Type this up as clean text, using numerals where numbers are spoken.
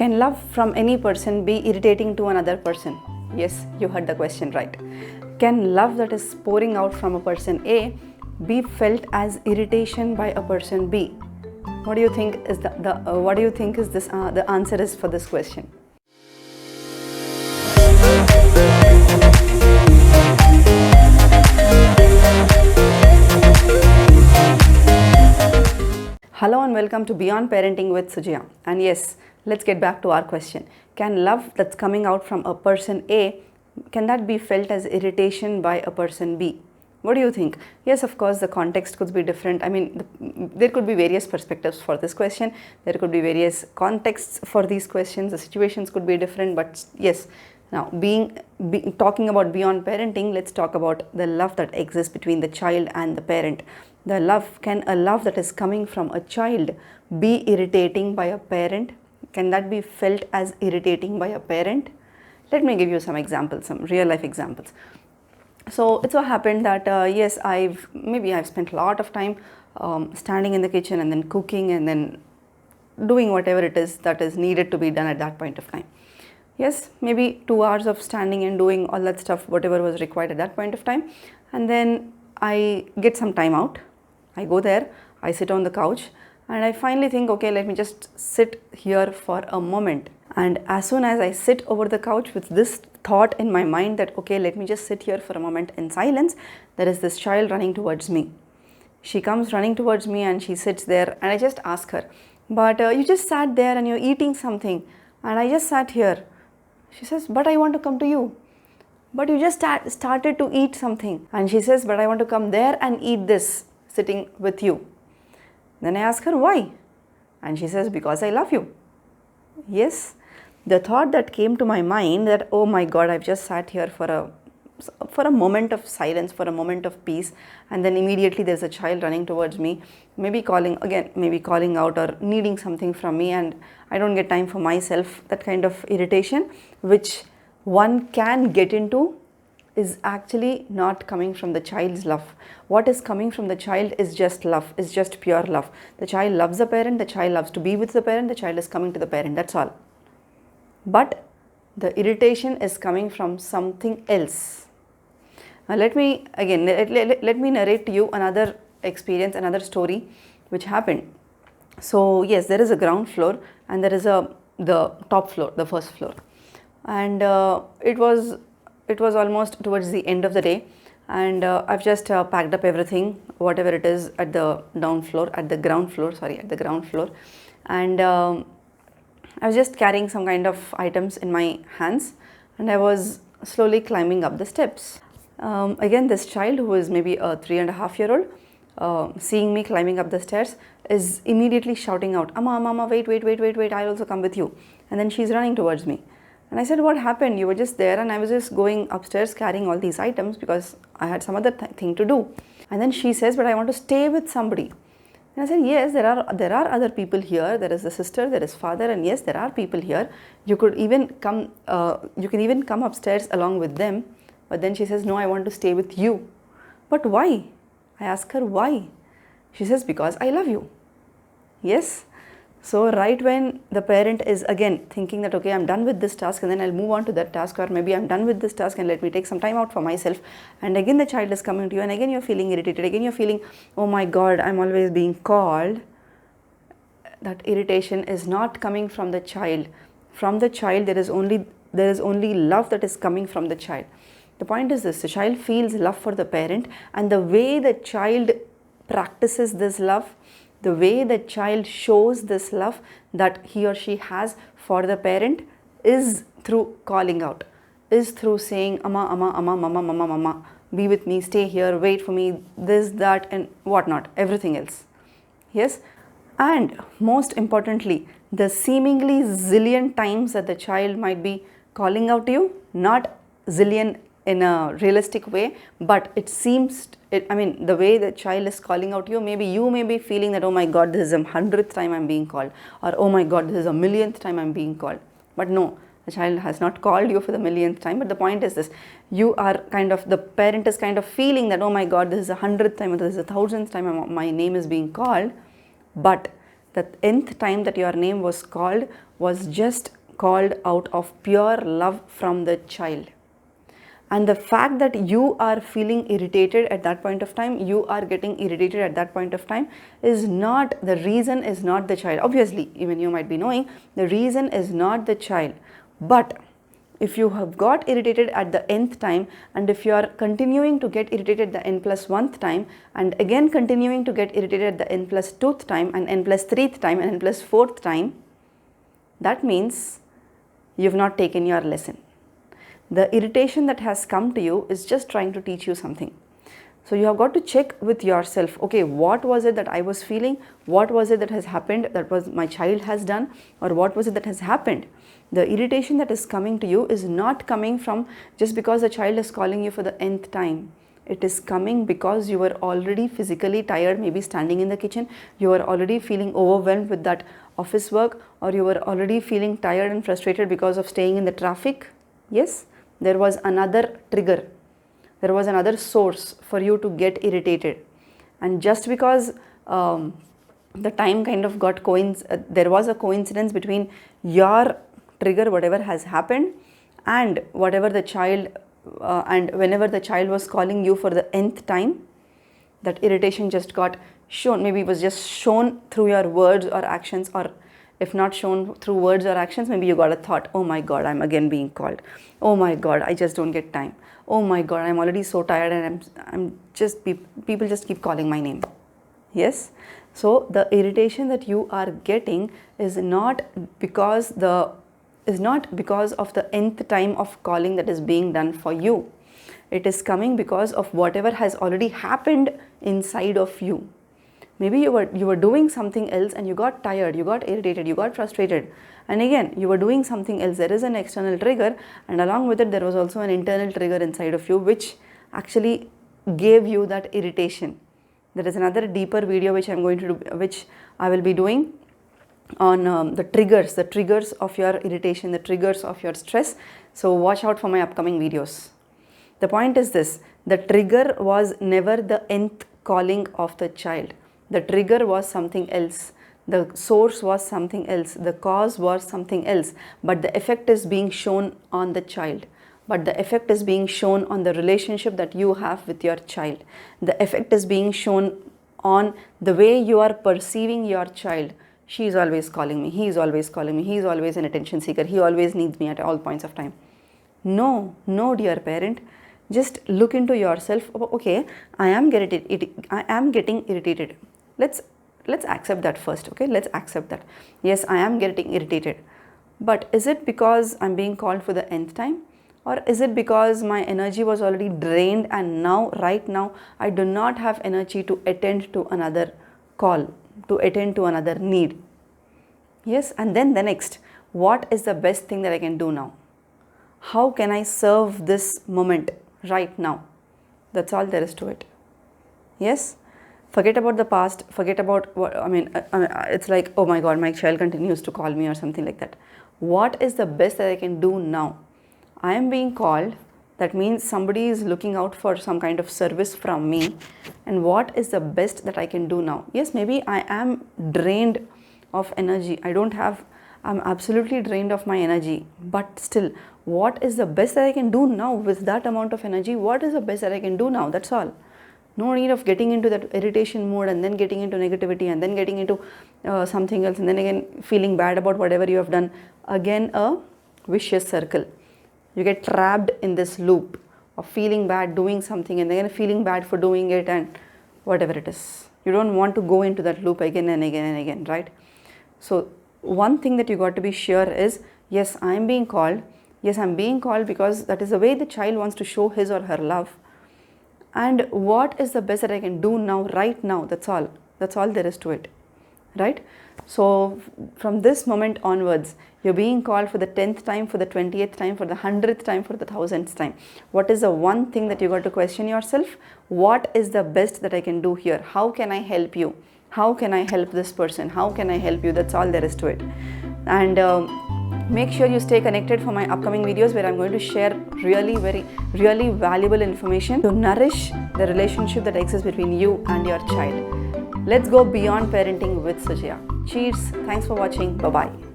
Can love from any person be irritating to another person? Yes, you heard the question right. Can love that is pouring out from a person A be felt as irritation by a person B? What do you think is the answer is for this question? Hello and welcome to Beyond Parenting with Sujaya. And yes, let's get back to our question. Can love that's coming out from a person A, can that be felt as irritation by a person B? What do you think? Yes, of course, the context could be different. I mean, there could be various perspectives for this question. There could be various contexts for these questions. The situations could be different, but yes. Now, talking about beyond parenting, let's talk about the love that exists between the child and the parent. Can a love that is coming from a child be irritating by a parent? Can that be felt as irritating by a parent? Let me give you some examples, some real life examples. So it so happened that yes, I've spent a lot of time standing in the kitchen and then cooking and then doing whatever it is that is needed to be done at that point of time. Yes, maybe 2 hours of standing and doing all that stuff, whatever was required at that point of time. And then I get some time out. I go there, I sit on the couch, and I finally think, okay, let me just sit here for a moment. And as soon as I sit over the couch with this thought in my mind that, okay, let me just sit here for a moment in silence, there is this child running towards me. She comes running towards me and she sits there, and I just ask her, but you just sat there and you're eating something, and I just sat here. She says, but I want to come to you. But you just started to eat something. And she says, but I want to come there and eat this, sitting with you. Then I ask her, why? And she says, because I love you. Yes, the thought that came to my mind that, oh my God, I've just sat here for a moment of silence, for a moment of peace, and then immediately there's a child running towards me, maybe calling out or needing something from me, and I don't get time for myself. That kind of irritation which one can get into is actually not coming from the child's love. What is coming from the child is just love, is just pure love. The child loves the parent, the child loves to be with the parent, the child is coming to the parent, that's all. But the irritation is coming from something else. Now let me narrate to you another experience, another story which happened. So yes, there is a ground floor and there is the top floor, the first floor. And it was almost towards the end of the day, and I've just packed up everything, whatever it is at the ground floor, and I was just carrying some kind of items in my hands, and I was slowly climbing up the steps. Again, this child, who is maybe a 3.5-year-old, seeing me climbing up the stairs, is immediately shouting out, Amma, wait, I'll also come with you. And then she's running towards me. And I said, what happened? You were just there, and I was just going upstairs carrying all these items because I had some other thing to do. And then she says, but I want to stay with somebody. And I said, yes, there are other people here. There is a sister, there is father, and yes, there are people here. You can even come upstairs along with them. But then she says, no, I want to stay with you. But why? I ask her, why? She says, because I love you. Yes. So right when the parent is again thinking that, okay, I'm done with this task and then I'll move on to that task, or maybe I'm done with this task and let me take some time out for myself, and again the child is coming to you and again you're feeling irritated, again you're feeling, oh my God, I'm always being called. That irritation is not coming from the child. From the child there is only love that is coming from the child. The point is this: the child feels love for the parent, and the way the child practices this love, the way the child shows this love that he or she has for the parent is through calling out, is through saying, Amma, Mama, be with me, stay here, wait for me, this, that, and whatnot, everything else. Yes? And most importantly, the seemingly zillion times that the child might be calling out to you, not zillion in a realistic way, but the way the child is calling out to you, maybe you may be feeling that, oh my God, this is the 100th time I'm being called, or oh my God, this is the millionth time I'm being called. But no, the child has not called you for the millionth time. But the point is this: the parent is kind of feeling that, oh my God, this is the 100th time, or this is the 1000th time my name is being called. But The nth time that your name was called was just called out of pure love from the child. And the fact that you are feeling irritated at that point of time, you are getting irritated at that point of time, is not, the reason is not the child. Obviously, even you might be knowing, the reason is not the child. But if you have got irritated at the nth time, and if you are continuing to get irritated at the n plus 1th time, and again continuing to get irritated at the n plus 2th time, and n plus 3rd time, and n plus 4th time, that means you have not taken your lesson. The irritation that has come to you is just trying to teach you something. So you have got to check with yourself, okay, what was it that I was feeling? What was it that has happened that was my child has done? Or what was it that has happened? The irritation that is coming to you is not coming from just because the child is calling you for the nth time. It is coming because you were already physically tired, maybe standing in the kitchen. You were already feeling overwhelmed with that office work, or you were already feeling tired and frustrated because of staying in the traffic. Yes, there was another trigger. There was another source for you to get irritated. And just because the time kind of got there was a coincidence between your trigger, whatever has happened, and whatever the child and whenever the child was calling you for the nth time, that irritation just got shown. Maybe it was just shown through your words or actions, or if not shown through words or actions, maybe you got a thought, oh my God, I'm again being called. Oh my God, I just don't get time. Oh my God, I'm already so tired, and I'm just, people just keep calling my name. Yes. So the irritation that you are getting is not because of the nth time of calling that is being done for you. It is coming because of whatever has already happened inside of you. Maybe you were doing something else and you got tired, you got irritated, you got frustrated, and again you were doing something else. There is an external trigger, and along with it there was also an internal trigger inside of you which actually gave you that irritation. There is another deeper video which I will be doing on the triggers of your irritation, the triggers of your stress. So watch out for my upcoming videos. The point is this: the trigger was never the nth calling of the child. The trigger was something else. The source was something else. The cause was something else. But the effect is being shown on the child. But the effect is being shown on the relationship that you have with your child. The effect is being shown on the way you are perceiving your child. She is always calling me. He is always calling me. He is always an attention seeker. He always needs me at all points of time. No, dear parent. Just look into yourself. Okay, I am getting irritated. Let's accept that first. Okay, let's accept that. Yes, I am getting irritated. But is it because I'm being called for the nth time? Or is it because my energy was already drained and right now, I do not have energy to attend to another call, to attend to another need? Yes, and then the next, what is the best thing that I can do now? How can I serve this moment right now? That's all there is to it. Yes, forget about the past, forget about what, it's like, oh my God, my child continues to call me or something like that. What is the best that I can do now? I am being called, that means somebody is looking out for some kind of service from me, and what is the best that I can do now? Yes, maybe I am drained of energy. I'm absolutely drained of my energy, but still, what is the best that I can do now with that amount of energy? What is the best that I can do now? That's all. No need of getting into that irritation mode and then getting into negativity and then getting into something else and then again feeling bad about whatever you have done. Again, a vicious circle. You get trapped in this loop of feeling bad, doing something, and then feeling bad for doing it, and whatever it is. You don't want to go into that loop again and again and again, right? So one thing that you got to be sure is, yes, I am being called. Yes, I'm being called because that is the way the child wants to show his or her love. And what is the best that I can do now, right now? That's all. That's all there is to it, right? So from this moment onwards, you're being called for the 10th time, for the 20th time, for the 100th time, for the 1000th time. What is the one thing that you got to question yourself? What is the best that I can do here? How can I help you? How can I help this person? How can I help you? That's all there is to it. And make sure you stay connected for my upcoming videos where I'm going to share really valuable information to nourish the relationship that exists between you and your child. Let's go beyond parenting with Sujaya. Cheers. Thanks for watching. Bye-bye.